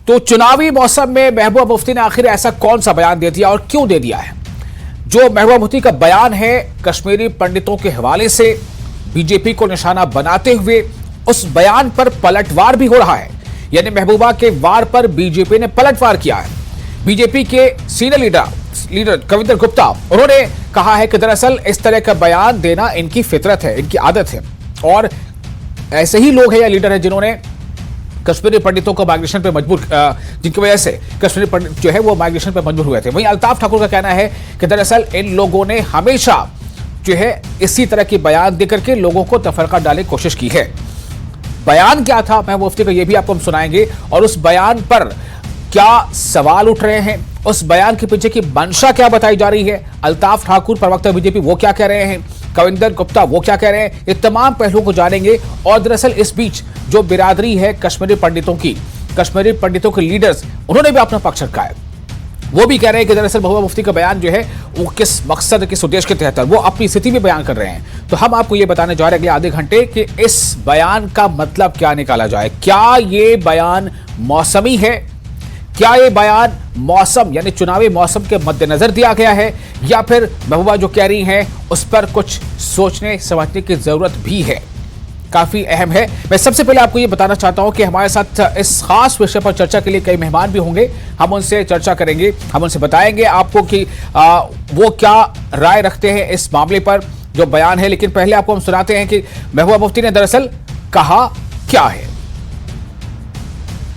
तो चुनावी मौसम में महबूबा मुफ्ती ने आखिर ऐसा कौन सा बयान दे दिया और क्यों दे दिया है? जो महबूबा मुफ्ती का बयान है कश्मीरी पंडितों के हवाले से बीजेपी को निशाना बनाते हुए उस बयान पर पलटवार भी हो रहा है। यानी महबूबा के वार पर बीजेपी ने पलटवार किया है। बीजेपी के सीनियर लीडर कविंदर गुप्ता, उन्होंने कहा है कि दरअसल इस तरह का बयान देना इनकी फितरत है, इनकी आदत है, और ऐसे ही लोग हैं या लीडर हैं जिन्होंने कश्मीरी पंडितों को माइग्रेशन पे मजबूर, जिनकी वजह से कश्मीरी पंडित जो है वो माइग्रेशन पे मजबूर हुए थे। वहीं अल्ताफ ठाकुर का कहना है कि दरअसल इन लोगों ने हमेशा जो है इसी तरह की बयान देकर के लोगों को तफरका डालने की कोशिश की है। बयान क्या था महबूबा मुफ्ती का, ये भी आपको हम सुनाएंगे, और उस बयान पर क्या सवाल उठ रहे हैं, उस बयान के पीछे की मंशा क्या बताई जा रही है, अल्ताफ ठाकुर प्रवक्ता बीजेपी वो क्या कह रहे हैं, कविंदर गुप्ता वो क्या कह रहे हैं, ये तमाम पहलुओं को जानेंगे। और दरअसल इस बीच जो बिरादरी है कश्मीरी पंडितों की, कश्मीरी पंडितों के लीडर्स, उन्होंने भी अपना पक्ष रखा है। वो भी कह रहे हैं कि दरअसल महबूबा मुफ्ती का बयान जो है वो किस मकसद, किस उद्देश्य के तहत वो अपनी स्थिति भी बयान कर रहे हैं। तो हम आपको ये बताने जा रहे हैं अगले आधे घंटे कि इस बयान का मतलब क्या निकाला जाए। क्या ये बयान मौसमी है, क्या ये बयान मौसम यानी चुनावी मौसम के मद्देनजर दिया गया है, या फिर महबूबा जो कह रही हैं उस पर कुछ सोचने समझने की जरूरत भी है। काफी अहम है। मैं सबसे पहले आपको ये बताना चाहता हूं कि हमारे साथ इस खास विषय पर चर्चा के लिए कई मेहमान भी होंगे। हम उनसे चर्चा करेंगे, हम उनसे बताएंगे आपको कि वो क्या राय रखते हैं इस मामले पर जो बयान है। लेकिन पहले आपको हम सुनाते हैं कि महबूबा मुफ्ती ने दरअसल कहा क्या है।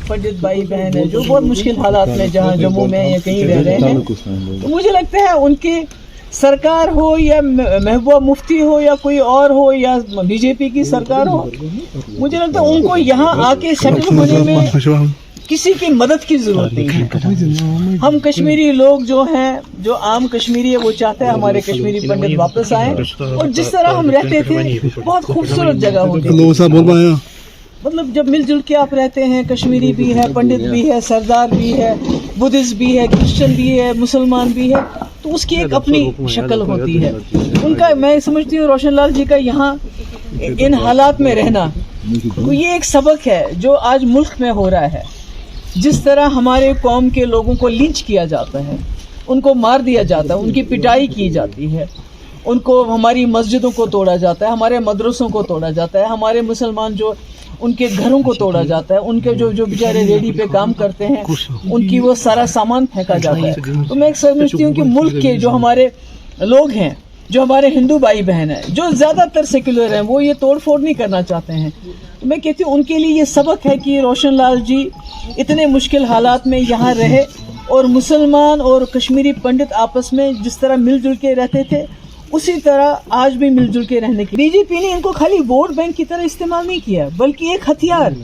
पंडित भाई बहन है जो बहुत मुश्किल हालात में जहाँ जम्मू में या कहीं रह रहे हैं, तो मुझे लगता है उनकी सरकार हो या महबूबा मुफ्ती हो या कोई और हो या बीजेपी की सरकार हो, मुझे लगता है उनको यहाँ आके सेटल होने में किसी की मदद की जरूरत नहीं है। हम कश्मीरी लोग जो हैं, जो आम कश्मीरी है, वो चाहते हैं हमारे कश्मीरी पंडित वापस आए और जिस तरह हम रहते थे बहुत खूबसूरत जगह होती। मतलब जब मिलजुल के आप रहते हैं, कश्मीरी भी है, पंडित भी है, सरदार भी है, बुद्धिस्ट भी है, क्रिश्चियन भी है, मुसलमान भी है, तो उसकी एक अपनी शक्ल होती है। उनका मैं समझती हूँ रोशन लाल जी का यहाँ इन हालात में रहना, तो ये एक सबक है जो आज मुल्क में हो रहा है। जिस तरह हमारे कौम के लोगों को लिंच किया जाता है, उनको मार दिया जाता है, उनकी पिटाई की जाती है, उनको हमारी मस्जिदों को तोड़ा जाता है, हमारे मदरसों को तोड़ा जाता है, हमारे मुसलमान जो उनके घरों को तोड़ा जाता है, उनके जो बेचारे रेडी पे काम करते हैं उनकी वो सारा सामान फेंका जाता है। तो मैं समझती हूँ कि मुल्क के जो हमारे लोग हैं, जो हमारे हिंदू भाई बहन हैं, जो ज़्यादातर सेक्युलर हैं, वो ये तोड़ फोड़ नहीं करना चाहते हैं। तो मैं कहती हूँ उनके लिए ये सबक है कि रोशन लाल जी इतने मुश्किल हालात में यहाँ रहे और मुसलमान और कश्मीरी पंडित आपस में जिस तरह मिलजुल के रहते थे उसी तरह आज भी मिलजुल के रहने की। बीजेपी ने इनको खाली वोट बैंक की तरह इस्तेमाल नहीं किया, बल्कि एक हथियार,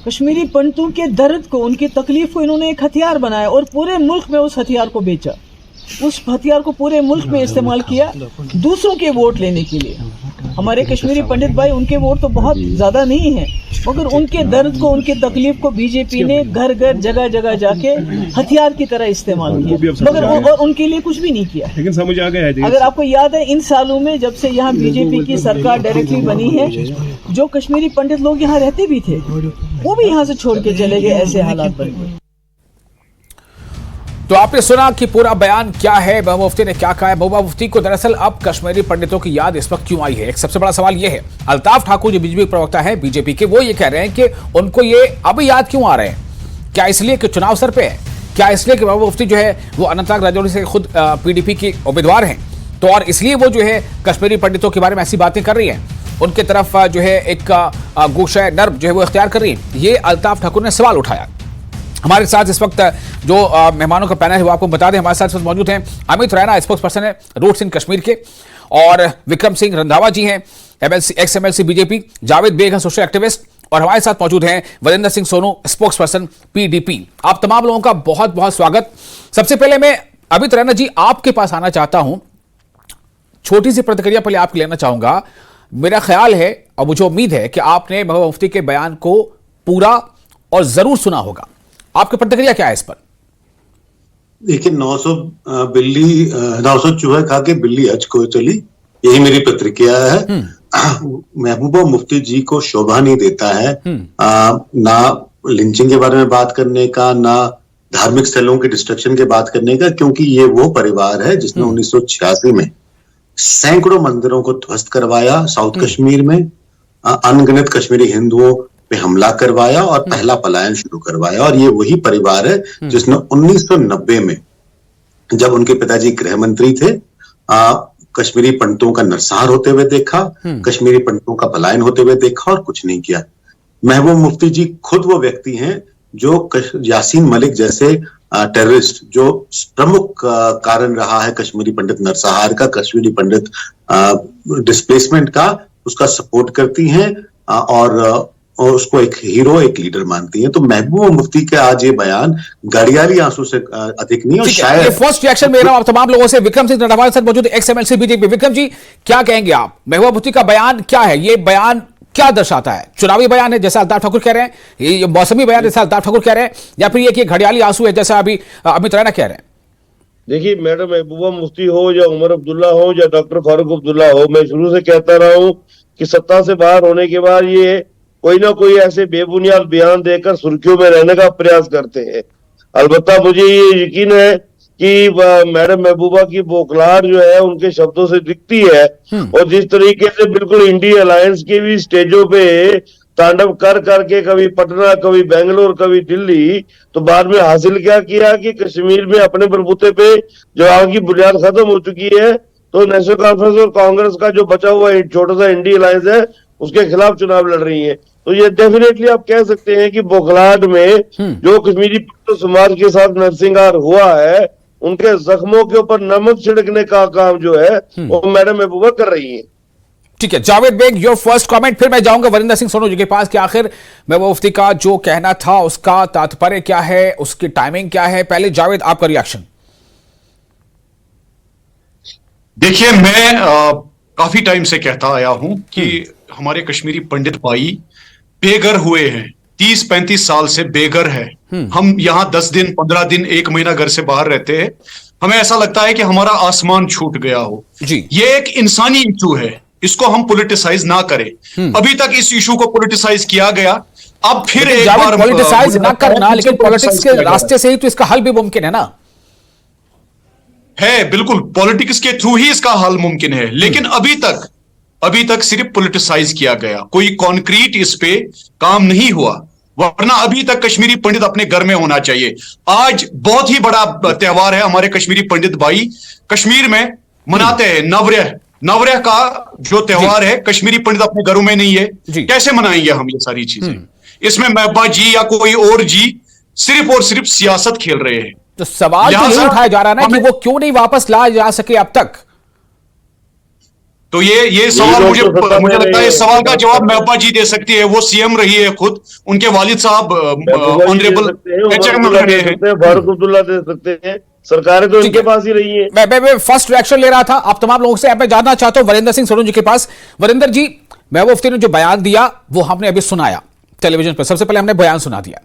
कश्मीरी पंडितों के दर्द को, उनकी तकलीफ को इन्होंने एक हथियार बनाया और पूरे मुल्क में उस हथियार को बेचा। उस हथियार को पूरे मुल्क में इस्तेमाल किया दूसरों के वोट लेने के लिए। हमारे कश्मीरी पंडित भाई, उनके वोट तो बहुत ज्यादा नहीं है, मगर उनके दर्द को, उनकी तकलीफ को बीजेपी ने घर घर जगह जगह जाके हथियार की तरह इस्तेमाल किया, मगर और उनके लिए कुछ भी नहीं किया। लेकिन समझ आ गया है, अगर आपको याद है इन सालों में जब से यहाँ बीजेपी की सरकार डायरेक्टली बनी है, जो कश्मीरी पंडित लोग यहाँ रहते भी थे वो भी यहाँ से छोड़ के चले गए, ऐसे हालात बन गए। तो आपने सुना कि पूरा बयान क्या है, महबूबा मुफ्ती ने क्या कहा है। महबूबा मुफ्ती को दरअसल अब कश्मीरी पंडितों की याद इस वक्त क्यों आई है, एक सबसे बड़ा सवाल यह है। अल्ताफ ठाकुर जो बीजेपी प्रवक्ता है बीजेपी के, वो ये कह रहे हैं कि उनको ये अब याद क्यों आ रहे हैं। क्या इसलिए कि चुनाव सर पे है? क्या इसलिए कि महबूबा मुफ्ती जो है वो अनंतनाग राजौरी से खुद पीडीपी की उम्मीदवार हैं, तो और इसलिए वो जो है कश्मीरी पंडितों के बारे में ऐसी बातें कर रही हैं, उनके तरफ जो है एक गोशा नर्म जो है वो इख्तियार कर रही है? ये अल्ताफ ठाकुर ने सवाल उठाया। हमारे साथ इस वक्त जो मेहमानों का पैनल है वो आपको बता दें। हमारे साथ मौजूद हैं अमित रैना, स्पोक्स पर्सन है रूट्स इन कश्मीर के, और विक्रम सिंह रंधावा जी हैं ex MLC BJP, Javed Beg हैं सोशल एक्टिविस्ट, और हमारे साथ मौजूद हैं Varinder Singh Sonu, spokesperson PDP. आप तमाम लोगों का बहुत बहुत स्वागत। सबसे पहले मैं अमित रैना जी आपके पास आना चाहता हूं, छोटी सी प्रतिक्रिया पहले आपकी लेना चाहूंगा। मेरा ख्याल है और मुझे उम्मीद है कि आपने महबूबा मुफ्ती के बयान को पूरा और जरूर सुना होगा, आपकी प्रतिक्रिया क्या है इस पर? देखिए, 900 चूहे खा के बिल्ली हज को चली, यही मेरी प्रतिक्रिया है। महबूबा मुफ्ती जी को शोभा नहीं देता है ना लिंचिंग के बारे में बात करने का, ना धार्मिक स्थलों के डिस्ट्रक्शन के बात करने का, क्योंकि ये वो परिवार है जिसने 1986 में सैकड़ों मंदिरों को ध्वस्त करवाया साउथ कश्मीर में, अनगिनत कश्मीरी हिंदुओं पे हमला करवाया और पहला पलायन शुरू करवाया। और ये वही परिवार है जिसने 1990 में, जब उनके पिताजी गृह मंत्री थे, कश्मीरी पंडितों का नरसंहार होते हुए देखा, कश्मीरी पंडितों का पलायन होते हुए देखा और कुछ नहीं किया। महबूब मुफ्ती जी खुद वो व्यक्ति हैं जो यासीन मलिक जैसे टेररिस्ट, जो प्रमुख कारण रहा है कश्मीरी पंडित नरसंहार का, कश्मीरी पंडित डिस्प्लेसमेंट का, उसका सपोर्ट करती हैं और उसको एक हीरो, एक लीडर मानती हैं। तो महबूबा मुफ्ती के आज ये बयान गाड़ियाली आंसू से अधिक नहीं। और शायद फर्स्ट रिएक्शन ले रहा हूं आप तमाम लोगों से। विक्रम सिंह हमारे साथ मौजूद, x MLC BJP. Vikram ji, क्या कहेंगे आप? महबूबा मुफ्ती का बयान क्या है? ये बयान क्या दर्शाता है? चुनावी बयान है जैसा अल्ताफ ठाकुर कह रहे हैं, ये मौसमी बयान जैसा अल्ताफ ठाकुर कह रहे हैं, या फिर ये कि घड़ियाली आंसू है जैसा अभी अमित रैना कह रहे हैं? देखिए, मैडम महबूबा मुफ्ती हो या उमर अब्दुल्ला हो या डॉक्टर फारूक अब्दुल्ला हो, मैं शुरू से कहता रहा हूं कि सत्ता से बाहर होने के बाद ये कोई ना कोई ऐसे बेबुनियाद बयान देकर सुर्खियों में रहने का प्रयास करते हैं। अलबत्ता मुझे ये यकीन है कि मैडम महबूबा की बौखलाहट जो है उनके शब्दों से दिखती है। और जिस तरीके से बिल्कुल इंडिया अलायंस के भी स्टेजों पे तांडव कर करके, कभी पटना, कभी बेंगलोर, कभी दिल्ली, तो बाद में हासिल क्या किया कि कश्मीर में अपने बलबूते पे जो आग की बुनियाद खत्म हो चुकी है, तो नेशनल कॉन्फ्रेंस और कांग्रेस का जो बचा हुआ छोटा सा इंडिया अलायंस है उसके खिलाफ चुनाव लड़ रही है। तो ये डेफिनेटली आप कह सकते हैं कि बौखलाहट में जो कश्मीरी समाज के साथ नरसिंहार हुआ है, उनके जख्मों के ऊपर नमक छिड़कने का काम जो है वो मैडम महबूबा कर रही है। ठीक है, Javed Beg, your first comment. फिर मैं जाऊंगा वरिंदर सिंह सोनू जी के पास कि आखिर महबूबा मुफ्ती का जो कहना था उसका तात्पर्य क्या है, उसकी टाइमिंग क्या है। पहले जावेद, आपका रिएक्शन। देखिए, मैं काफी टाइम से कहता आया हूं कि हमारे कश्मीरी पंडित भाई बेघर हुए हैं, 30-35 साल से बेघर है। हम यहाँ 10 दिन, 15 दिन, 1 महीना घर से बाहर रहते हैं। हमें ऐसा लगता है कि हमारा आसमान छूट गया हो जी। ये एक इंसानी इशू है, इसको हम पॉलिटिसाइज ना करें। अभी तक इस इशू को पॉलिटिसाइज किया गया, अब फिर एक बार पॉलिटिसाइज ना करना, लेकिन पॉलिटिक्स के रास्ते से ही तो इसका हल भी मुमकिन है ना? है, बिल्कुल पॉलिटिक्स के थ्रू ही इसका हल मुमकिन है। लेकिन अभी तक सिर्फ पॉलिटिसाइज किया गया, कोई कॉन्क्रीट इस पे काम नहीं हुआ। वरना अभी तक कश्मीरी पंडित अपने घर में होना चाहिए। आज बहुत ही बड़ा त्योहार है, हमारे कश्मीरी पंडित भाई कश्मीर में मनाते हैं। नवरेह का जो त्योहार है, कश्मीरी पंडित अपने घरों में नहीं है, कैसे मनाएंगे हम ये सारी चीजें? इसमें महबूबा जी या कोई और जी सिर्फ और सिर्फ सियासत खेल रहे हैं। तो सवाल तो ये उठाया जा रहा है ना कि वो क्यों नहीं वापस लाया जा सके अब तक? तो ये सवाल मुझे लगता है इस सवाल का जवाब महबूबा जी दे सकती है। वो सीएम रही है खुद, उनके वालिद साहब ऑनरेबल फारूक अब्दुल्ला दे सकते हैं, सरकारें तो इनके पास ही रही है। मैं फर्स्ट रिएक्शन ले रहा था आप तमाम लोगों से। अब मैं जानना चाहता हूं वरिंदर सिंह सोनू जी के पास। वरिंदर जी, महबूबा मुफ्ती ने जो बयान दिया वो हमने अभी सुनाया टेलीविजन पर। सबसे पहले हमने बयान सुना दिया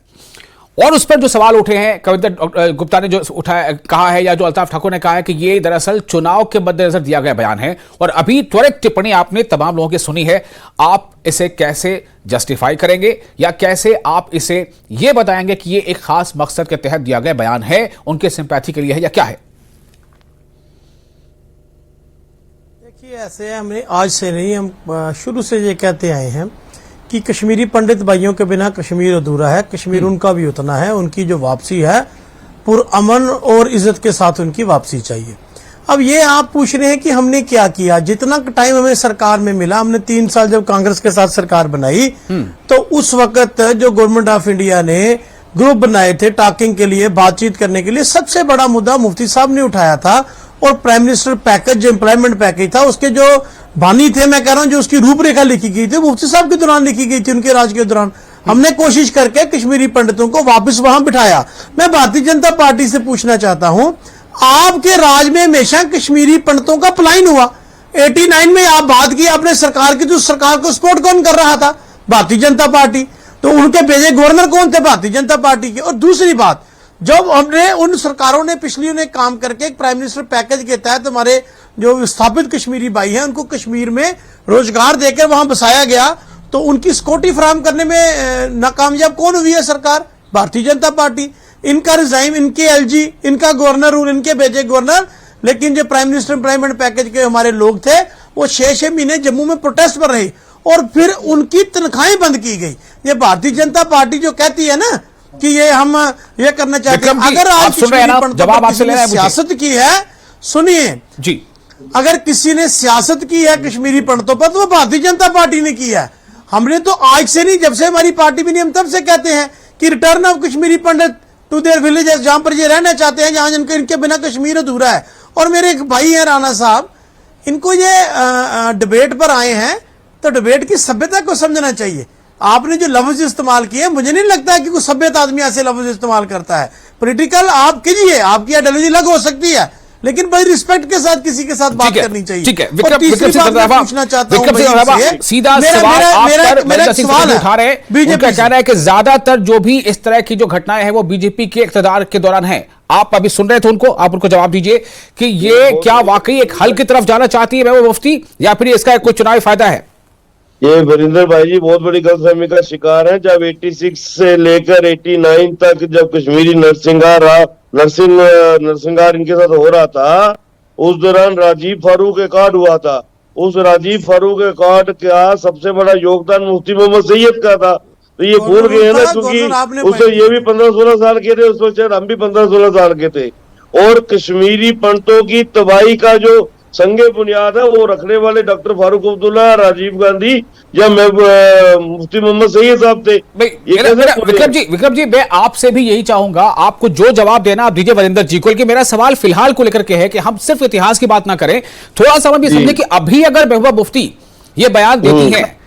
और उस पर जो सवाल उठे हैं, कविता गुप्ता ने जो उठाया, कहा है, या जो अल्ताफ ठाकुर ने कहा है कि ये दरअसल चुनाव के मद्देनजर दिया गया बयान है। और अभी त्वरित टिप्पणी आपने तमाम लोगों की सुनी है, आप इसे कैसे जस्टिफाई करेंगे या कैसे आप इसे ये बताएंगे कि ये एक खास मकसद के तहत दिया गया बयान है, उनके सिंपैथी के लिए है या क्या है? देखिए, ऐसे हमने आज से नहीं, हम शुरू से ये कहते आए हैं कि कश्मीरी पंडित भाइयों के बिना कश्मीर अधूरा है। कश्मीर उनका भी उतना है, उनकी जो वापसी है पुरअमन और इज्जत के साथ उनकी वापसी चाहिए। अब ये आप पूछ रहे हैं कि हमने क्या किया। जितना टाइम हमें सरकार में मिला, हमने 3 साल जब कांग्रेस के साथ सरकार बनाई तो उस वक्त जो गवर्नमेंट ऑफ इंडिया ने ग्रुप बनाए थे टॉकिंग के लिए, बातचीत करने के लिए, सबसे बड़ा मुद्दा मुफ्ती साहब ने उठाया था। और प्राइम मिनिस्टर पैकेज, जो एम्प्लॉयमेंट पैकेज था, उसके जो बानी थे, मैं कह रहा हूं, जो उसकी रूपरेखा लिखी गई थी मुफ्ती साहब के दौरान लिखी गई थी, उनके राज के दौरान। हमने कोशिश करके कश्मीरी पंडितों को वापस वहां बिठाया। मैं भारतीय जनता पार्टी से पूछना चाहता हूं, आपके राज में हमेशा कश्मीरी पंडितों का पलायन हुआ। 89 में आप बात की आपने सरकार की, तो सरकार को सपोर्ट कौन कर रहा था? भारतीय जनता पार्टी। तो उनके भेजे गवर्नर कौन थे? भारतीय जनता पार्टी के। और दूसरी बात, जब हमने उन सरकारों ने पिछली ने काम करके एक प्राइम मिनिस्टर पैकेज के तहत हमारे जो विस्थापित कश्मीरी भाई हैं उनको कश्मीर में रोजगार देकर वहां बसाया गया, तो उनकी सिक्योरिटी फराहम करने में नाकामयाब कौन हुई है? सरकार, भारतीय जनता पार्टी। इनका रिजाइन, इनके एलजी, इनका गवर्नर रूल, इनके भेजे गवर्नर। लेकिन जो प्राइम मिनिस्टर इम्प्लॉयमेंट पैकेज के हमारे लोग थे वो 6-6 महीने जम्मू में प्रोटेस्ट पर रहे और फिर उनकी तनख्वाहें बंद की गई। ये भारतीय जनता पार्टी जो कहती है ना कि ये हम ये करना चाहते हैं, अगर आज जवाब आपसे लेना है, सियासत की है, सुनिए जी, अगर किसी ने सियासत की है कश्मीरी पंडितों पर तो वो भारतीय जनता पार्टी ने की है। हमने तो आज से नहीं, जब से हमारी पार्टी भी नहीं, हम तब से कहते हैं कि return of Kashmiri Pandit to their villages, जहां पर ये रहना चाहते हैं, जहां इनके बिना कश्मीर अधूरा है। और मेरे एक भाई हैं राणा साहब, इनको ये डिबेट पर आए हैं तो डिबेट की सभ्यता को समझना चाहिए। आपने जो लफ्ज इस्तेमाल किए, मुझे नहीं लगता है कि कोई सभ्यत आदमी ऐसे लफ्ज इस्तेमाल करता है। पॉलिटिकल आप कीजिए, आपकी आइडियोलॉजी अलग हो सकती है, लेकिन बड़ी रिस्पेक्ट के साथ किसी के साथ बात करनी चाहिए। ठीक है, और तीसरी बात मैं पूछना चाहता हूं, सीधा सवाल आप पर मेरा सवाल उठा रहे हैं। उनका कहना है कि ज्यादातर जो भी इस तरह की जो घटनाएं हैं वो बीजेपी के इख्तियार के दौरान है। आप अभी सुन रहे थे उनको, आप उनको जवाब दीजिए कि ये क्या वाकई एक हल की तरफ जाना चाहती है महबूबा मुफ्ती, या फिर इसका कोई चुनावी फायदा है? ये वरिंदर भाई जी बहुत बड़ी गलतफहमी का शिकार है। जब 86 से लेकर 89 तक जब कश्मीरी नरसिंहार इनके साथ हो रहा था, उस दौरान राजीव फारूक अकॉर्ड हुआ था। उस राजीव फारूक अकॉर्ड का सबसे बड़ा योगदान मुफ्ती मोहम्मद सैयद का था। तो ये भूल गए हैं ना, क्योंकि उसे ये भी 15-16 साल के थे, उस वक्त शायद हम भी 15-16 साल के थे। और कश्मीरी पंडितों की तबाही का जो संगे बुनियाद है वो रखने वाले डॉक्टर फारूक अब्दुल्ला, राजीव गांधी या मुफ्ती मोहम्मद सैयद साहब थे। विक्रम जी, मैं आपसे भी यही चाहूंगा, आपको जो जवाब देना आप दीजिए वरिंदर जी को, कि मेरा सवाल फिलहाल को लेकर के है कि हम सिर्फ इतिहास की बात ना करें, थोड़ा सा हम भी समझे कि अभी अगर महबूबा मुफ्ती ये बयान देती है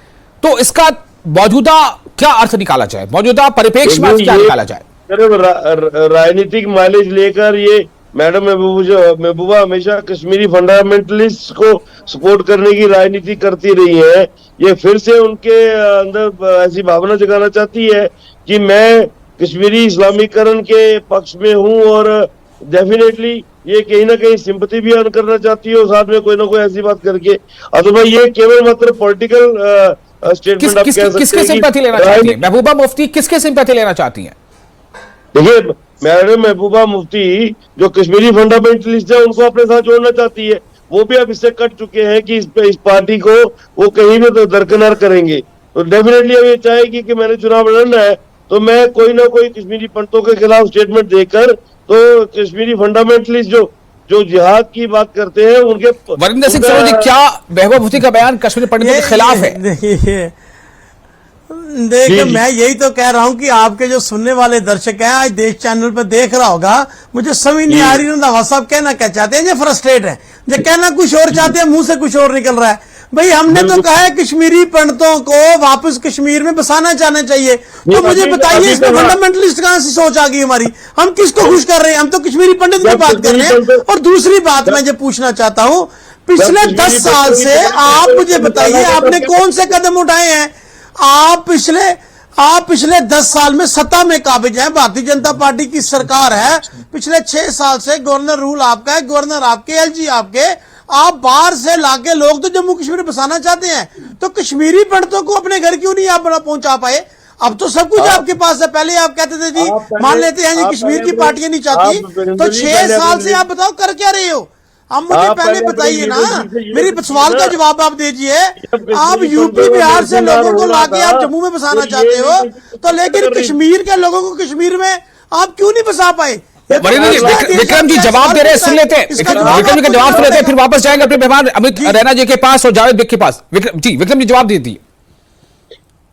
तो इसका मौजूदा क्या अर्थ निकाला जाए, मौजूदा परिप्रेक्ष्य में क्या निकाला जाए? राजनीतिक माइलेज लेकर ये मैडम महबूबा हमेशा कश्मीरी फंडामेंटलिस्ट को सपोर्ट करने की राजनीति करती रही है। ये फिर से उनके अंदर ऐसी भावना जगाना चाहती है कि मैं कश्मीरी इस्लामीकरण के पक्ष में हूं, और डेफिनेटली ये कहीं ना कहीं सिंपैथी भी अर्न करना चाहती है, और साथ में कोई ना कोई ऐसी बात करके। अथवा ये केवल मात्र पॉलिटिकल स्टेटमेंट आप कह सकते हैं। किसके सिंपैथी लेना चाहती है महबूबा मुफ्ती, किसके सिंपैथी लेना चाहती है? देखिए, मैडम महबूबा मुफ्ती जो कश्मीरी फंडामेंटलिस्ट है उनको अपने साथ जोड़ना चाहती है। वो भी अब इससे कट चुके हैं कि इस पार्टी को वो कहीं भी तो दरकिनार करेंगे। तो डेफिनेटली अब ये चाहेगी कि मैंने चुनाव लड़ना है तो मैं कोई ना कोई कश्मीरी पंडितों के खिलाफ स्टेटमेंट देकर, तो कश्मीरी फंडामेंटलिस्ट जो जिहाद की बात करते हैं उनके। वरिंदर सिंह सरोज जी, क्या महबूबा मुफ्ती का बयान कश्मीरी पंडितों के खिलाफ है? देखिए, मैं यही तो कह रहा हूं कि आपके जो सुनने वाले दर्शक हैं, आज देश चैनल पर देख रहा होगा, मुझे समझ नहीं आ रही रंधावा साहब कहना क्या चाहते हैं। ये फ्रस्ट्रेट है, जो कहना कुछ और चाहते हैं, मुंह से कुछ और निकल रहा है। भाई हमने तो कहा है कश्मीरी पंडितों को वापस कश्मीर में बसाना चाहना चाहिए, तो मुझे बताइए इसमें फंडामेंटलिस्ट कहां से सोच आ गई हमारी? हम किसको खुश कर रहे हैं? हम तो कश्मीरी पंडित की बात कर रहे हैं। और दूसरी बात मैं जो पूछना चाहता हूं, पिछले 10 साल से आप मुझे बताइए आपने कौन से कदम उठाए हैं? आप पिछले 10 साल में सत्ता में काबिज हैं, भारतीय जनता पार्टी की सरकार है। पिछले 6 साल से गवर्नर रूल आपका है, गवर्नर आपके, एलजी आपके। आप बाहर से लाके लोग तो जम्मू कश्मीर बसाना चाहते हैं, तो कश्मीरी पंडितों को अपने घर क्यों नहीं आप पहुंचा पाए? अब तो सब कुछ आपके पास है। पहले आप कहते थे जी मान लेते हैं जी कश्मीर की पार्टियां नहीं चाहती, तो 6 साल से आप बताओ कर क्या रहे हो? आप मुझे पहले बताइए ना, मेरी सवाल का जवाब आप दीजिए। आप यूपी बिहार से लोगों को लाके आप जम्मू में बसाना चाहते हो, तो लेकिन कश्मीर के लोगों को कश्मीर में आप क्यों नहीं बसा पाए? विक्रम जी जवाब दे रहे हैं, सुन लेते हैं विक्रम जी का जवाब सुन लेते हैं, फिर वापस जाएंगे अपने मेहमान अमित रैना जी के पास और जावेद बेग के पास। विक्रम जी जवाब दीजिए।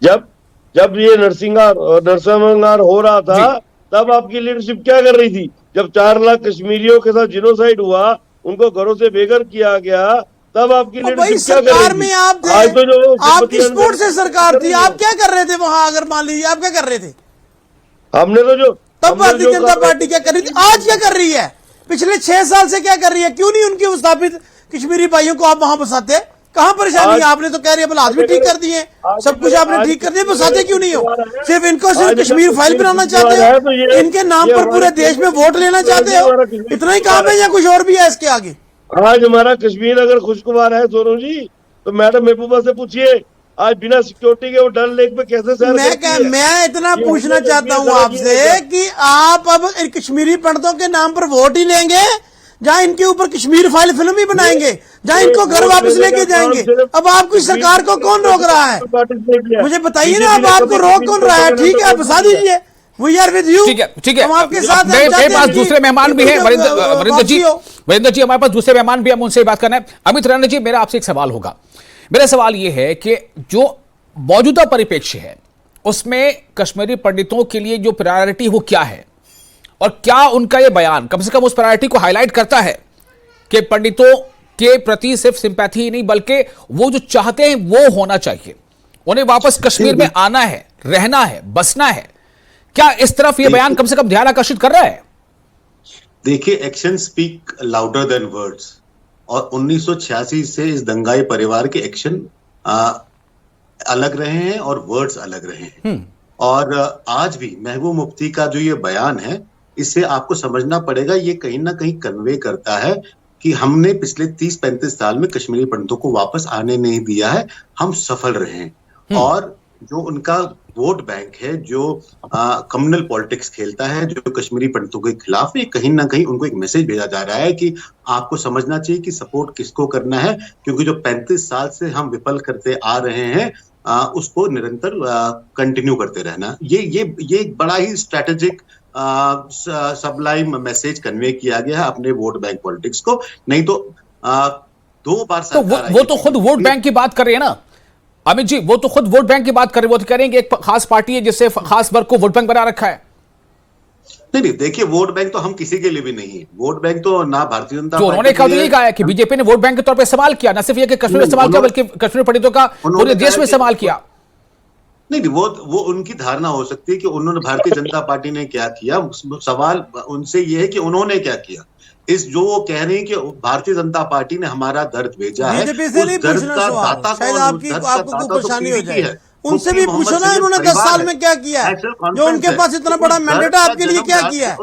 जब ये नरसिंहार हो रहा था तब आपकी लीडरशिप क्या कर रही थी? जब 4 लाख कश्मीरियों के साथ जिनोसाइड हुआ, उनको घरों से बेघर किया गया, तब आपकी लीडरशिप क्या कर रही थी? आप तो आपकी सपोर्ट से सरकार थी, आप क्या कर रहे थे वहां? अगर मान लीजिए आप क्या कर रहे थे? हमने तो जो तब भारतीय जनता पार्टी क्या कर रही थी, आज क्या कर रही है? पिछले 6 साल से क्या कर रही है? क्यों नहीं उनके विस्थापित कश्मीरी भाइयों को आप वहां बसाते? कहां परेशानी है? आपने तो कह रही है हाथ भी ठीक कर दिए, सब कुछ आपने ठीक कर दिया, बसाते क्यों नहीं हो? सिर्फ इनको सिर्फ कश्मीर फाइल बनाना चाहते हो, इनके नाम पर पूरे देश में वोट लेना चाहते हो, इतना ही काम है या कुछ और भी है इसके आगे? आज हमारा कश्मीर अगर खुशगवार है सोनू जी, तो मैडम महबूबा से पूछिए। आज बिना सिक्योरिटी के वो डल लेक पे कैसे सैर करती है? मैं इतना ये पूछना हमने चाहता हूँ कभी आपसे ऐसा कि आप अब इन कश्मीरी पंडितों के नाम पर वोट ही लेंगे, जहाँ इनके ऊपर कश्मीर फाइल फिल्म ही बनाएंगे, जहाँ इनको घर वापस लेके जाएंगे। अब आपकी सरकार को कौन रोक रहा है? मुझे बताइए ना, अब आपको रोक कौन रहा है? ठीक है, आप बता दीजिए, वी आर विद यू। ठीक है, हम आपके साथ हैं। मेरे पास दूसरे मेहमान भी हैं, वरिंदर जी हमारे पास दूसरे मेहमान भी हैं, हम उनसे बात करना है। अमित रैना जी, मेरा आपसे एक सवाल होगा। मेरा सवाल यह है कि जो मौजूदा परिप्रेक्ष्य है उसमें कश्मीरी पंडितों के लिए जो प्रायोरिटी वो क्या है, और क्या उनका ये बयान कम से कम उस प्रायोरिटी को हाईलाइट करता है कि पंडितों के प्रति सिर्फ सिंपैथी ही नहीं बल्कि वो जो चाहते हैं वो होना चाहिए, उन्हें वापस कश्मीर में आना है, रहना है, बसना है। क्या इस तरफ ये बयान कम से कम ध्यान आकर्षित कर रहा है? देखिए, action speak louder than words, और 1986 से इस दंगाई परिवार के एक्शन अलग रहे हैं और वर्ड्स अलग रहे हैं। और आज भी महबूब मुफ्ती का जो ये बयान है, इससे आपको समझना पड़ेगा, ये कहीं ना कहीं कन्वे करता है कि हमने पिछले 30-35 साल में कश्मीरी पंडितों को वापस आने नहीं दिया है, हम सफल रहे हैं। और जो उनका वोट बैंक है, जो कम्युनल पॉलिटिक्स खेलता है, जो कश्मीरी पंडितों के खिलाफ है, कहीं ना कहीं उनको एक मैसेज भेजा जा रहा है कि आपको समझना चाहिए कि सपोर्ट किसको करना है, क्योंकि जो 35 साल से हम विफल करते आ रहे हैं उसको निरंतर कंटिन्यू करते रहना। ये एक बड़ा ही स्ट्रेटेजिक सबलाइम मैसेज कन्वे किया गया है अपने वोट बैंक पॉलिटिक्स को। नहीं तो 2 बार तो वो तो खुद वोट बैंक की बात कर रहे हैं ना अमित जी, वो तो खुद वोट बैंक की बात कर रहे हैं। वो तो कह रहे हैं कि एक खास पार्टी है जिससे खास वर्ग को वोट बैंक बना रखा है। नहीं, देखिए, वोट बैंक तो हम किसी के लिए भी नहीं है। वोट बैंक तो ना भारतीय जनता जो उन्होंने कहा यही कहा है कि बीजेपी ने वोट बैंक के तौर पर इस्तेमाल किया, न सिर्फ ये कि कश्मीर में इस्तेमाल किया बल्कि कश्मीर पंडितों का पूरे देश में इस्तेमाल किया। नहीं, वो उनकी धारणा हो सकती है कि उन्होंने भारतीय जनता पार्टी ने क्या किया। सवाल उनसे ये है कि उन्होंने क्या किया। जो वो कह रहे हैं कि भारतीय जनता पार्टी ने हमारा दर्द भेजा है, बीजेपी से नहीं पूछना सवाल, शायद आपको कोई परेशानी हो जाए। उनसे भी पूछो ना, इन्होंने 10 साल में क्या किया है, जो उनके पास इतना बड़ा मैंडेट है, आपके लिए क्या किया है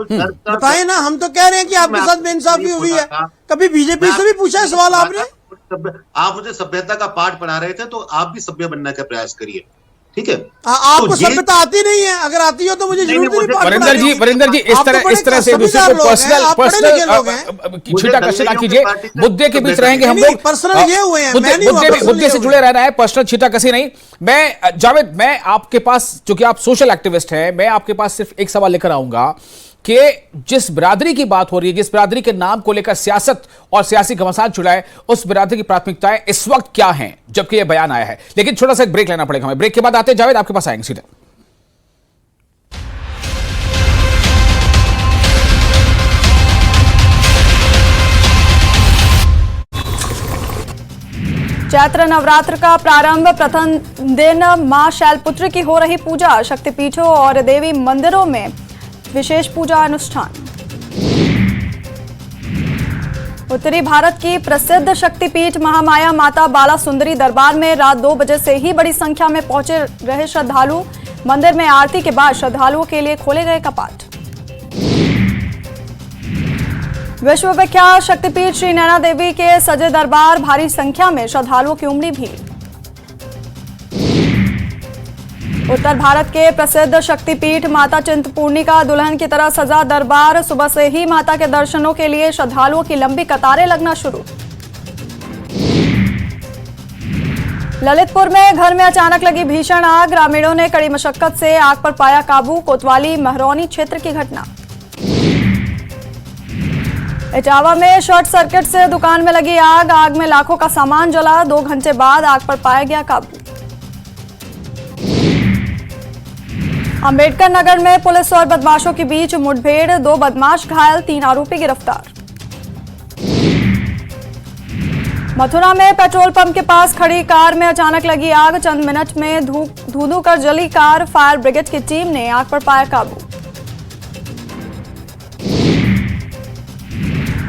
बताइए ना। हम तो कह रहे हैं कि आपके साथ बेइंसाफी हुई है। कभी बीजेपी से भी पूछा है सवाल आपने? आप मुझे सभ्यता का पाठ पढ़ा रहे थे, तो आप भी सभ्य बनने का प्रयास करिए, ठीक है? आपको सभ्यता आती नहीं है? अगर आती हो तो मुझे जरूर वरिंदर जी इस तरह से दूसरे को पर्सनल छींटाकशी ना कीजिए। मुद्दे के बीच रहेंगे हम लोग। पर्सनल ये हुए हैं, मुद्दे से जुड़े रहना है, पर्सनल छींटाकशी नहीं। मैं जावेद, मैं आपके पास, चूंकि आप सोशल एक्टिविस्ट हैं, मैं आपके पास सिर्फ एक सवाल लेकर आऊंगा कि जिस बिरादरी की बात हो रही है, जिस बिरादरी के नाम को लेकर सियासत और सियासी घमासान जुड़ा है, उस बिरादरी की प्राथमिकताएं इस वक्त क्या हैं जबकि यह बयान आया है। लेकिन छोटा सा एक ब्रेक लेना पड़ेगा हमें। ब्रेक के बाद आते हैं जावेद, आपके पास आएंगे सीधे। चैत्र नवरात्र का प्रारंभ, प्रथम दिन मां शैलपुत्री की हो रही पूजा। शक्तिपीठों और देवी मंदिरों में विशेष पूजा अनुष्ठान। उत्तरी भारत की प्रसिद्ध शक्तिपीठ महामाया माता बाला सुंदरी दरबार में रात 2 बजे से ही बड़ी संख्या में पहुंचे रहे श्रद्धालु। मंदिर में आरती के बाद श्रद्धालुओं के लिए खोले गए कपाट। विश्व विख्यात शक्तिपीठ श्री नैना देवी के सजे दरबार, भारी संख्या में श्रद्धालुओं की उमड़ी भीड़। उत्तर भारत के प्रसिद्ध शक्तिपीठ माता चिंतपूर्णी का दुल्हन की तरह सजा दरबार, सुबह से ही माता के दर्शनों के लिए श्रद्धालुओं की लंबी कतारें लगना शुरू। ललितपुर में घर में अचानक लगी भीषण आग, ग्रामीणों ने कड़ी मशक्कत से आग पर पाया काबू। कोतवाली महरौनी क्षेत्र की घटना। इटावा में शॉर्ट सर्किट से दुकान में लगी आग, आग में लाखों का सामान जला। 2 घंटे बाद आग पर पाया गया काबू। अंबेडकर नगर में पुलिस और बदमाशों के बीच मुठभेड़, 2 बदमाश घायल, 3 आरोपी गिरफ्तार। मथुरा में पेट्रोल पंप के पास खड़ी कार में अचानक लगी आग, चंद मिनट में धू-धू कर जली कार। फायर ब्रिगेड की टीम ने आग पर पाया काबू।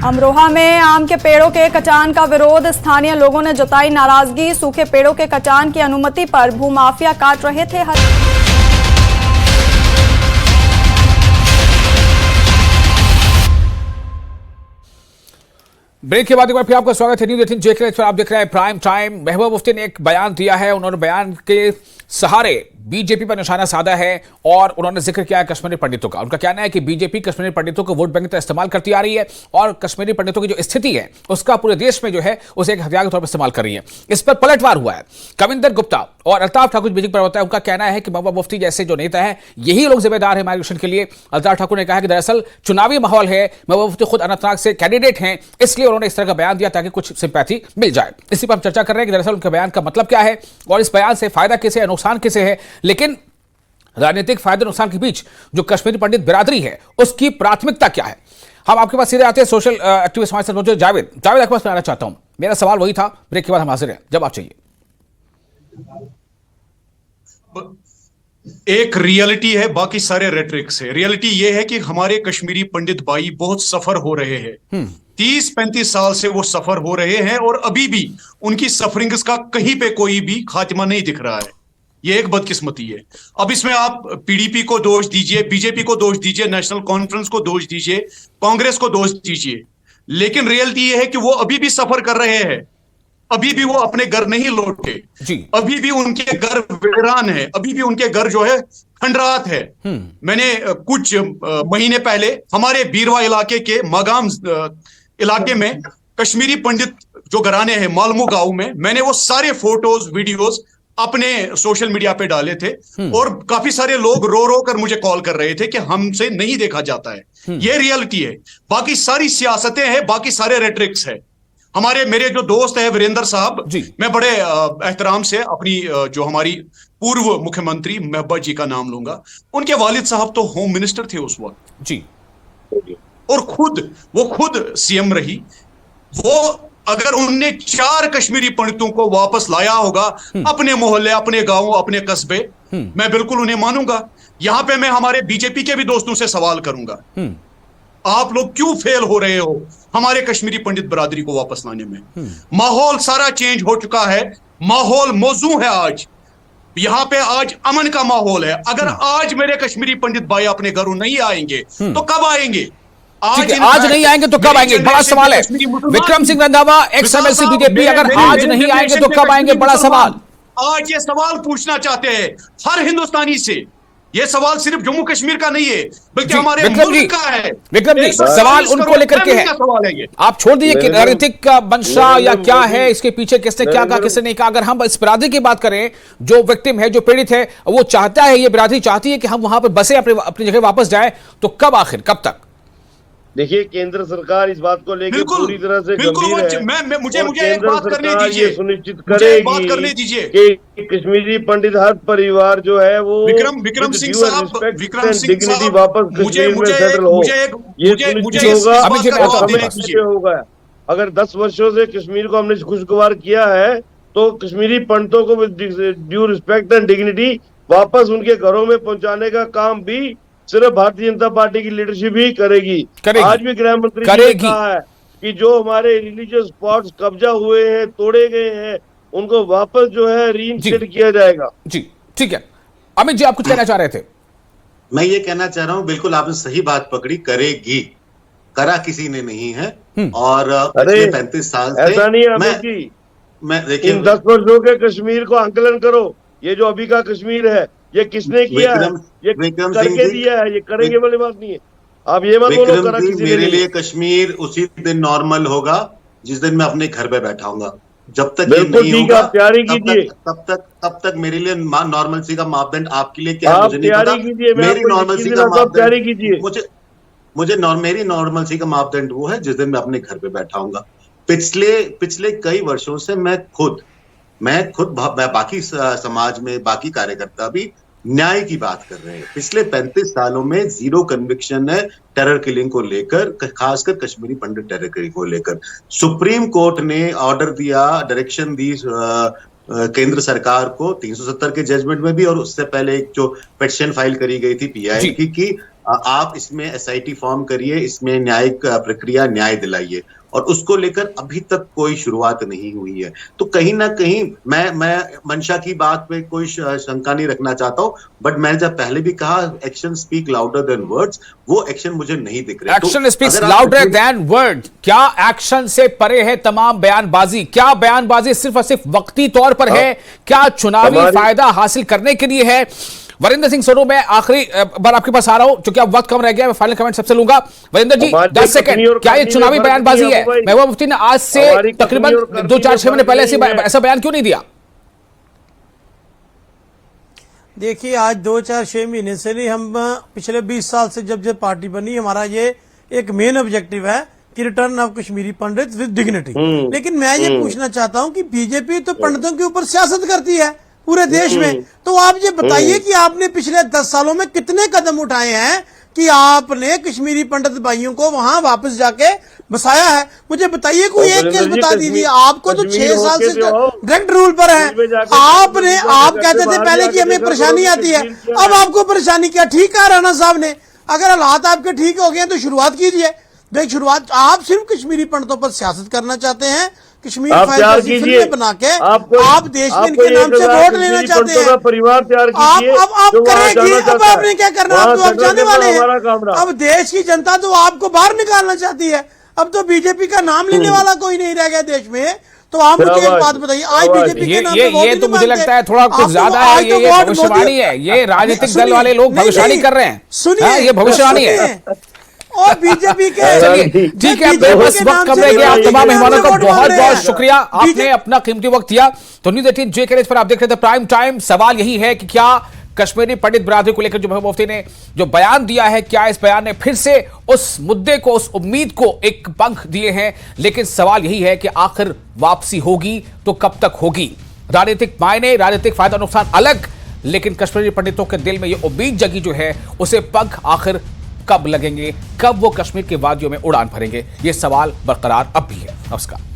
अमरोहा में आम के पेड़ों के कटान का विरोध, स्थानीय लोगों ने जताई नाराजगी। सूखे पेड़ों के कटान की अनुमति पर भूमाफिया काट रहे थे हर। ब्रेक के बाद एक बार फिर आपका स्वागत है न्यूज़ 18 जेके पर। आप देख रहे हैं प्राइम टाइम। महबूबा मुफ्ती ने एक बयान दिया है। उन्होंने बयान के सहारे बीजेपी पर निशाना साधा है और उन्होंने जिक्र किया है कश्मीरी पंडितों का। उनका कहना है कि बीजेपी कश्मीरी पंडितों को वोट बैंक की तरह इस्तेमाल करती आ रही है और कश्मीरी पंडितों की जो स्थिति है उसका पूरे देश में जो है उसे एक हथियार के तौर पर इस्तेमाल कर रही है। इस पर पलटवार हुआ है। कविंदर गुप्ता और अल्ताफ ठाकुर बीजेपी पर होता है। उनका कहना है कि महबूबा मुफ्ती जैसे जो नेता है यही लोग जिम्मेदार है माइग्रेशन के लिए। अल्ताफ ठाकुर ने कहा कि दरअसल चुनावी माहौल है, महबूबा मुफ्ती खुद अनंतनाग से कैंडिडेट हैं, इसलिए उन्होंने इस तरह का बयान दिया ताकि कुछ सिंपैथी मिल जाए। इसी पर हम चर्चा कर रहे हैं कि दरअसल उनके बयान का मतलब क्या है और इस बयान से फायदा किसे है, नुकसान किसे है। लेकिन राजनीतिक फायदे नुकसान के बीच जो कश्मीरी पंडित बिरादरी है उसकी प्राथमिकता क्या है। हम आपके पास सीधे आते हैं सोशल एक्टिविस्ट हमारे साथ मौजूद जावेद आपके पास मैं आना चाहता हूं। मेरा सवाल वही था, ब्रेक के बाद हम हाजिर हैं, जब आप चाहिए। एक रियलिटी है, बाकी सारे रेटरिक्स है। रियलिटी ये है कि हमारे कश्मीरी पंडित भाई बहुत सफर हो रहे हैं। 30-35 साल से वो सफर हो रहे हैं और अभी भी उनकी सफरिंग्स का कहीं पे कोई भी खात्मा नहीं दिख रहा है। ये एक बदकिस्मती है। अब इसमें आप पीडीपी को दोष दीजिए, बीजेपी को दोष दीजिए, नेशनल कॉन्फ्रेंस को दोष दीजिए, कांग्रेस को दोष दीजिए, लेकिन रियलिटी ये है कि वो अभी भी सफर कर रहे हैं। अभी भी वो अपने घर नहीं लौटे जी। अभी भी उनके घर वीरान है, अभी भी उनके घर जो है खंडरात है। मैंने कुछ महीने पहले हमारे बीरवा इलाके के मागाम इलाके में कश्मीरी पंडित जो घराने हैं मालमू गांव में, मैंने वो सारे फोटोज वीडियोज अपने सोशल मीडिया पे डाले थे और काफी सारे लोग रो रो कर मुझे कॉल कर रहे थे कि हमसे नहीं देखा जाता है। ये रियलिटी है। बाकी सारी सियासतें हैं, बाकी सारे रेटरिक्स है। मेरे जो दोस्त है वीरेंद्र साहब, मैं बड़े एहतराम से अपनी जो हमारी पूर्व मुख्यमंत्री महबूबा जी का नाम लूंगा। उनके वालिद साहब तो होम मिनिस्टर थे उस वक्त जी, और वो खुद सीएम रही। वो अगर उनने 4 कश्मीरी पंडितों को वापस लाया होगा अपने मोहल्ले, अपने गांव, अपने कस्बे, मैं बिल्कुल उन्हें मानूंगा। यहां पे मैं हमारे बीजेपी के भी दोस्तों से सवाल करूंगा, आप लोग क्यों फेल हो रहे हो हमारे कश्मीरी पंडित बरादरी को वापस लाने में? माहौल सारा चेंज हो चुका है, माहौल मौजू है। आज यहां पे आज अमन का माहौल है। अगर आज मेरे कश्मीरी पंडित भाई अपने घरों नहीं आएंगे तो कब आएंगे? आज नहीं आएंगे तो कब आएंगे? बड़ा सवाल है। Vikram Singh Randhawa, x MLC BJP, अगर आज नहीं आएंगे तो कब आएंगे? बड़ा सवाल। आज ये सवाल पूछना चाहते हैं हर हिंदुस्तानी से। ये सवाल सिर्फ जम्मू कश्मीर का नहीं है बल्कि हमारे मुल्क का है। विक्रम जी, सवाल उनको लेकर के है। आप छोड़ दीजिए कि राजनीतिक मंशा या क्या है, इसके पीछे किसने क्या कहा, किसने नहीं कहा। अगर हम इस बिरादरी की बात करें, जो विक्टिम है, जो पीड़ित है, वो चाहता है, ये बिरादरी चाहती है कि हम वहां पर बसे, अपनी जगह वापस जाए, तो कब, आखिर कब तक? देखिए, केंद्र सरकार इस बात को लेकर पूरी तरह से गंभीर है। मुझे एक बात करने दीजिए, सुनिश्चित करेगी कि कश्मीरी पंडित हर परिवार जो है वो विक्रम सिंह साहब डिग्निटी वापस कश्मीर में सेटल हो। ये सुनिश्चित होगा। अगर 10 वर्षों से कश्मीर को हमने खुशगवार किया है तो कश्मीरी पंडितों को ड्यू रिस्पेक्ट एंड डिग्निटी वापस उनके घरों में पहुंचाने का काम भी सिर्फ भारतीय जनता पार्टी की लीडरशिप ही करेगी। आज भी गृह मंत्री ने कहा है कि जो हमारे रिलीजियस स्पॉट्स कब्जा हुए हैं, तोड़े गए हैं, उनको वापस जो है रीइंस्टेट किया जाएगा। जी, ठीक है। अमित जी, आप कुछ कहना चाह रहे थे? मैं ये कहना चाह रहा हूँ, बिल्कुल आपने सही बात पकड़ी, करेगी। करा किसी ने नहीं है। और पिछले 35 साल से ऐसा नहीं है। मैं देखिए, इन 10 वर्षों के कश्मीर को आंकलन करो। ये जो अभी का कश्मीर है, ये किसने किया है? ये करके दिया है, ये करेंगे वाली बात नहीं है। आप ये मत बोलो करा किसी ने। मेरे लिए कश्मीर उसी दिन नॉर्मल होगा जिस दिन मैं अपने घर पे बैठा हूंगा। जब तक ये नहीं होगा तब तक मेरे लिए नॉर्मलसी का मापदंड आपके लिए क्या है मुझे नहीं पता। मेरी नॉर्मलसी का मापदंड मेरी नॉर्मलसी का मापदंड वो है जिस दिन मैं अपने घर पे बैठा हूंगा। पिछले कई वर्षों से मैं खुद बाकी समाज में बाकी कार्यकर्ता भी न्याय की बात कर रहे हैं। पिछले 35 सालों में जीरो कन्विक्शन है टेरर किलिंग को लेकर, खासकर कश्मीरी पंडित टेरर किलिंग को लेकर। सुप्रीम कोर्ट ने ऑर्डर दिया, डायरेक्शन दी केंद्र सरकार को 370 के जजमेंट में भी, और उससे पहले एक जो पिटीशन फाइल करी गई थी पीआई की कि आप इसमें एसआईटी फॉर्म करिए, इसमें न्यायिक प्रक्रिया न्याय दिलाइए। और उसको लेकर अभी तक कोई शुरुआत नहीं हुई है। तो कहीं ना कहीं मैं मंशा की बात में कोई शंका नहीं रखना चाहता हूं, बट मैंने जब पहले भी कहा action speak louder than words, वो एक्शन मुझे नहीं दिख रहे। Action speaks louder than word. क्या एक्शन से परे है तमाम बयानबाजी? क्या बयानबाजी सिर्फ और सिर्फ वक्ती तौर पर है? क्या चुनावी फायदा हासिल करने के लिए है? वरिंदर सिंह सोनू, मैं आखिरी बार आपके पास आ रहा हूं क्योंकि अब वक्त कम रह गया, मैं फाइनल कमेंट सबसे लूंगा। वरिंदर जी 10 सेकंड, क्या ये चुनावी बयानबाजी है? महबूबा मुफ्ती ने आज से तकरीबन 2-4-6 महीने पहले ऐसा बयान क्यों नहीं दिया? देखिए, आज 2-4-6 महीने से नहीं, हम पिछले 20 साल से जब पार्टी बनी, हमारा ये एक मेन ऑब्जेक्टिव है कि return of Kashmiri Pandit with dignity. लेकिन मैं ये पूछना चाहता हूं कि बीजेपी तो पंडितों के ऊपर सियासत करती है पूरे देश में, तो आप ये बताइए कि आपने पिछले 10 सालों में कितने कदम उठाए हैं कि आपने कश्मीरी पंडित भाइयों को वहां वापस जाके बसाया है? मुझे बताइए, कोई एक केस बता दीजिए। आपको तो 6 साल से डायरेक्ट रूल पर है। आप कहते थे पहले कि हमें परेशानी आती है, अब आपको परेशानी क्या? ठीक कहा राणा साहब ने, अगर हालात आपके ठीक हो गए तो शुरुआत कीजिए। देख, शुरुआत आप सिर्फ कश्मीरी पंडितों पर सियासत करना चाहते हैं, कश्मीर फाइल बना के आप देश में इनके नाम से वोट लेना चाहते हैं। परिवार तैयार कीजिए, आप करेंगे, अब आपने क्या करना? अब तो आप जाने वाले हैं। अब देश की जनता तो आपको बाहर निकालना चाहती है। अब तो बीजेपी का नाम लेने वाला कोई नहीं रह गया देश में। तो आप मुझे एक बात बताइए, आज बीजेपी के नाम पे वोट ये तो मुझे लगता है थोड़ा कुछ ज्यादा है। ये भविष्यवाणी है, ये राजनीतिक दल वाले लोग भविष्यवाणी कर रहे हैं। सुनिए, ये भविष्यवाणी है और बीजेपी के ठीक है। बस वक्त कम रह गया। आप तमाम मेहमानों का बहुत बहुत शुक्रिया, आपने अपना कीमती वक्त दिया। तो न्यूज़ 18 जे के पर आप देख रहे थे प्राइम टाइम। सवाल यही है कि क्या कश्मीरी पंडित बिरादरी को लेकर जो महबूबा मुफ्ती ने जो बयान दिया है, क्या इस बयान ने फिर से उस मुद्दे को, उस उम्मीद को एक पंख दिए हैं? लेकिन सवाल यही है कि आखिर वापसी होगी तो कब तक होगी? राजनीतिक मायने, राजनीतिक फायदा नुकसान अलग, लेकिन कश्मीरी पंडितों के दिल में ये उम्मीद जगी जो है, उसे पंख आखिर कब लगेंगे? कब वो कश्मीर के वादियों में उड़ान भरेंगे? ये सवाल बरकरार अब भी है। नमस्कार।